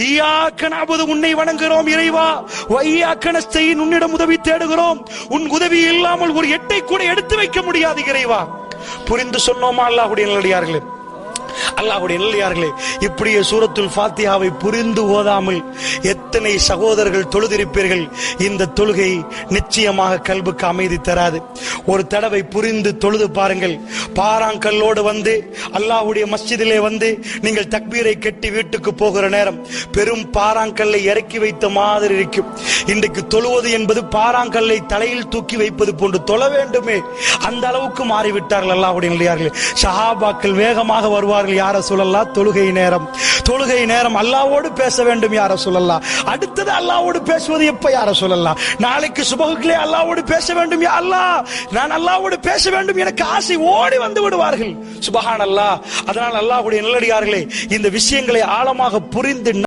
ஈயாக்க நஅபுது, உன்னை வணங்குகிறோம் இறைவா, வ ஈயாக்க நஸ்தஈன், உன்னிடம் உதவி தேடுகிறோம், உன் உதவி இல்லாமல் ஒரு எட்டை கூட எடுத்து வைக்க முடியாது இறைவா. புரிந்து சொன்னோமா அல்லாஹ்வுடைய நல்லடியார்களே? அல்லாஹ்வுடைய நல்லடியார்களே, இப்படியே சூரத்துல் ஃபாத்திஹாவை புரிந்து ஓதாமல் எத்தனை சகோதரர்கள் தொழுதிருப்பீர்கள். இந்த தொழுகை நிச்சயமாக கல்புக்கு அமைதி தராது. ஒரு தடவை புரிந்து தொழுது பாருங்கள். பாறாங்கல்லோடு வந்து அல்லாஹ்வுடைய மஸ்ஜிதிலே வந்து நீங்கள் தக்பீரை கட்டி வீட்டுக்கு போகிற நேரம் பெரும் பாறாங்கல்லை இறக்கி வைத்த மாதிரி இருக்கும். இன்றைக்கு தொழுவது என்பது பாறாங்கல்லை தலையில் தூக்கி வைப்பது போன்று தொழ வேண்டுமே, அந்த அளவுக்கு மாறிவிட்டார்கள் அல்லாஹ்வுடைய நல்லடியார்களே. சஹாபாக்கள் வேகமாக வருவார்கள், யார சொல்லலாம், தொழுகை நேரம் அல்லாஹ்வோடு பேச வேண்டும் யார சொல்லலாம். அடுத்தது அல்லாஹ்வோடு பேசுவது எப்ப யார சொல்லலாம். நாளைக்கு சுபகுகளே அல்லாஹ்வோடு பேச வேண்டும், யா அல்லாஹ் நான் அல்லாஹ்வோடு பேச வேண்டும் எனக்கு ஆசை, ஓடி வந்து விடுவார்கள். சுப்ஹானல்லாஹ். அதனால் அல்லாஹ்வுடைய நல்லடியார்களே, இந்த விஷயங்களை ஆழமாக புரிந்து